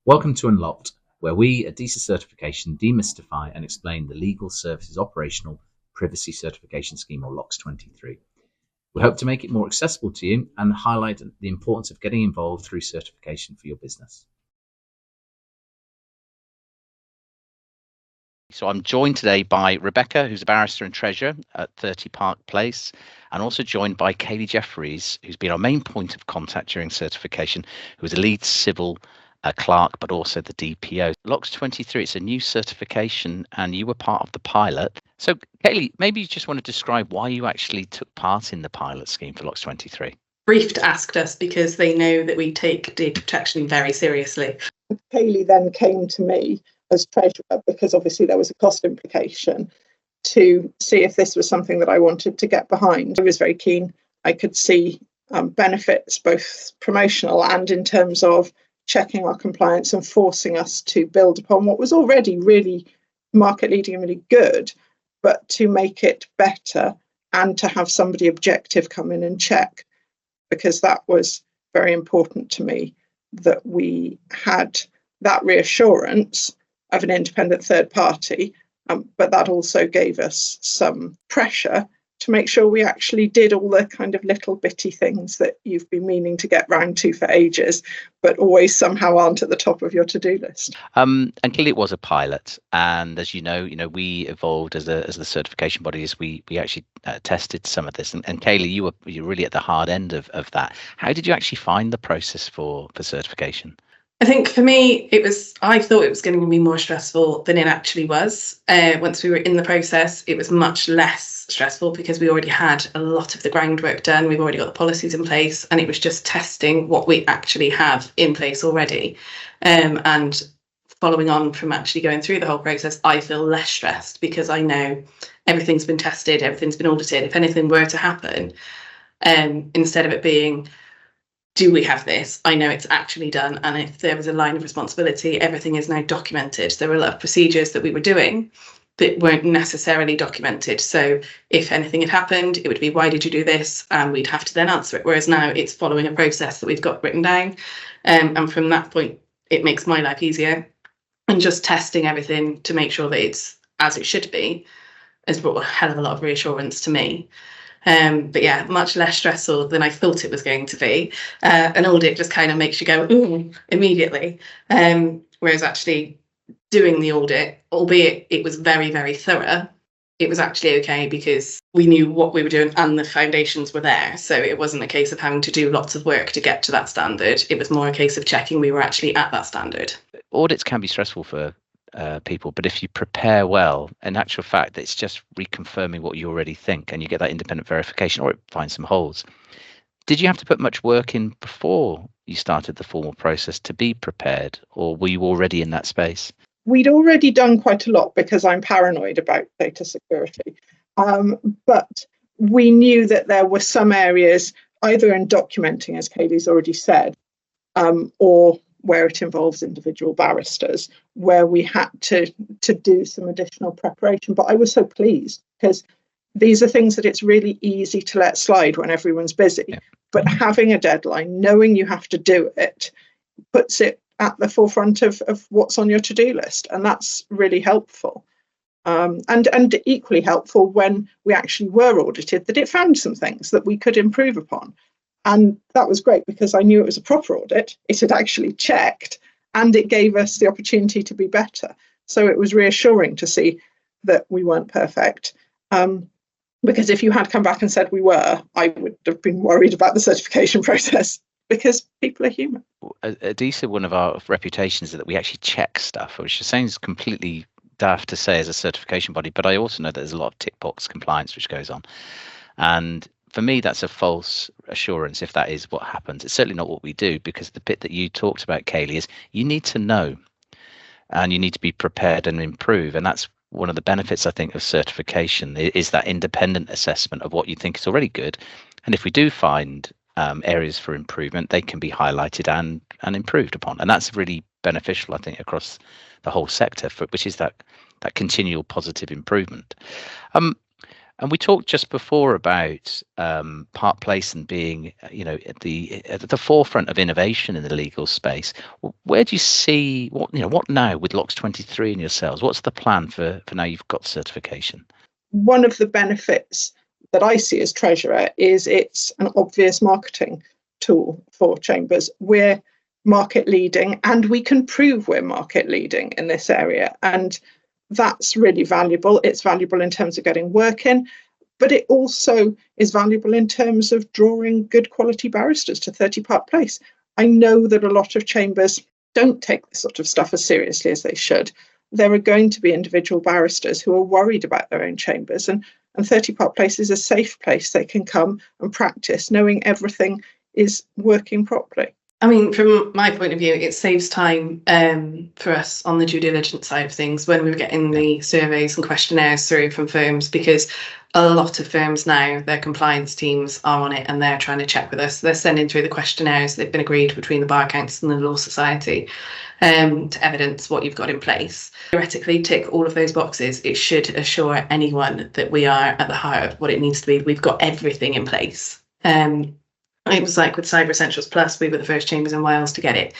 Welcome to Unlocked, where we at ADISA Certification demystify and explain the Legal Services Operational Privacy Certification Scheme, or LOCS 23. We hope to make it more accessible to you and highlight the importance of getting involved through certification for your business. So I'm joined today by Rebecca, who's a barrister and treasurer at 30 Park Place, and also joined by Kayleigh Jefferies, who's been our main point of contact during certification, who is a lead civil clerk, but also the DPO. LOCS 23, it's a new certification, and you were part of the pilot. So Kayleigh, maybe you just want to describe why you actually took part in the pilot scheme for LOCS 23. Briefed asked us because they know that we take data protection very seriously. Kayleigh then came to me as treasurer, because obviously there was a cost implication, to see if this was something that I wanted to get behind. I was very keen. I could see benefits, both promotional and in terms of checking our compliance and forcing us to build upon what was already really market leading and really good, but to make it better and to have somebody objective come in and check, because that was very important to me, that we had that reassurance of an independent third party, but that also gave us some pressure to make sure we actually did all the kind of little bitty things that you've been meaning to get round to for ages, but always somehow aren't at the top of your to-do list. And clearly it was a pilot, and as you know, we evolved as the certification body as we actually tested some of this. And Kayleigh, you're really at the hard end of that. How did you actually find the process for certification? I think for me, I thought it was going to be more stressful than it actually was. Once we were in the process, it was much less stressful because we already had a lot of the groundwork done. We've already got the policies in place, and it was just testing what we actually have in place already. And following on from actually going through the whole process, I feel less stressed because I know everything's been tested, everything's been audited. If anything were to happen, instead of it being, do we have this? I know it's actually done. And if there was a line of responsibility, everything is now documented. There were a lot of procedures that we were doing that weren't necessarily documented. So if anything had happened, it would be, why did you do this? And we'd have to then answer it. Whereas now it's following a process that we've got written down. And from that point, it makes my life easier. And just testing everything to make sure that it's as it should be has brought a hell of a lot of reassurance to me. But yeah, much less stressful than I thought it was going to be. An audit just kind of makes you go, ooh, immediately. Whereas actually doing the audit, albeit it was very, very thorough, it was actually okay because we knew what we were doing and the foundations were there. So it wasn't a case of having to do lots of work to get to that standard. It was more a case of checking we were actually at that standard. Audits can be stressful for people, but if you prepare well, in actual fact, it's just reconfirming what you already think, and you get that independent verification, or it finds some holes. Did you have to put much work in before you started the formal process to be prepared, or were you already in that space? We'd already done quite a lot because I'm paranoid about data security, but we knew that there were some areas, either in documenting, as Kayleigh's already said, or where it involves individual barristers, where we had to do some additional preparation. But I was so pleased because these are things that it's really easy to let slide when everyone's busy. Yeah. But having a deadline, knowing you have to do it, puts it at the forefront of what's on your to-do list. And that's really helpful. And equally helpful when we actually were audited, that it found some things that we could improve upon. And that was great because I knew it was a proper audit. It had actually checked and it gave us the opportunity to be better. So it was reassuring to see that we weren't perfect. Because if you had come back and said we were, I would have been worried about the certification process because people are human. ADISA, one of our reputations is that we actually check stuff, which sounds completely daft to say as a certification body, but I also know that there's a lot of tick box compliance which goes on. And for me, that's a false assurance if that is what happens. It's certainly not what we do, because the bit that you talked about, Kayleigh, is you need to know and you need to be prepared and improve. And that's one of the benefits, I think, of certification is that independent assessment of what you think is already good. And if we do find areas for improvement, they can be highlighted and improved upon. And that's really beneficial, I think, across the whole sector, which is that continual positive improvement. And we talked just before about Park Place and being, at the forefront of innovation in the legal space. Where do you see what now with LOCS 23 in yourselves? What's the plan for now you've got certification? One of the benefits that I see as treasurer is it's an obvious marketing tool for chambers. We're market leading, and we can prove we're market leading in this area, and that's really valuable. It's valuable in terms of getting work in, but it also is valuable in terms of drawing good quality barristers to 30 Park Place. I know that a lot of chambers don't take this sort of stuff as seriously as they should. There are going to be individual barristers who are worried about their own chambers, and 30 Park Place is a safe place they can come and practice, knowing everything is working properly. I mean, from my point of view, it saves time for us on the due diligence side of things when we were getting the surveys and questionnaires through from firms, because a lot of firms now, their compliance teams are on it and they're trying to check with us. They're sending through the questionnaires that have been agreed between the Bar Council and the Law Society to evidence what you've got in place. Theoretically, tick all of those boxes. It should assure anyone that we are at the heart of what it needs to be. We've got everything in place. It was like with Cyber Essentials Plus, we were the first chambers in Wales to get it.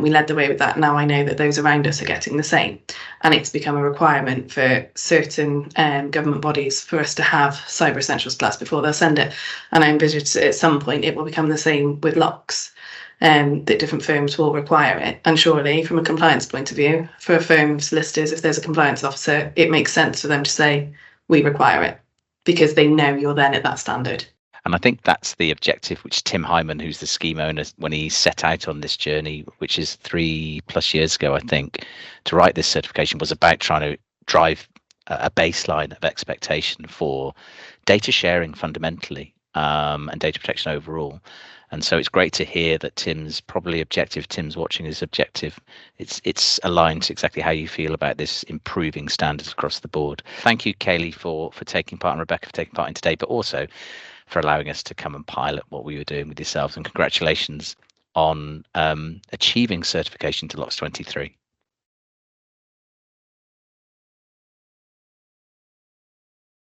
We led the way with that. Now I know that those around us are getting the same. And it's become a requirement for certain government bodies for us to have Cyber Essentials Plus before they'll send it. And I envisage at some point it will become the same with LOCS, that different firms will require it. And surely, from a compliance point of view, for a firm of solicitors, if there's a compliance officer, it makes sense for them to say, we require it, because they know you're then at that standard. And I think that's the objective which Tim Hyman, who's the scheme owner, when he set out on this journey, which is 3+ years ago, I think, to write this certification, was about trying to drive a baseline of expectation for data sharing fundamentally, and data protection overall. And so it's great to hear that Tim's watching his objective. It's aligned to exactly how you feel about this improving standards across the board. Thank you, Kayleigh, for taking part, and Rebecca for taking part in today, but also for allowing us to come and pilot what we were doing with yourselves. And congratulations on achieving certification to LOCS 23.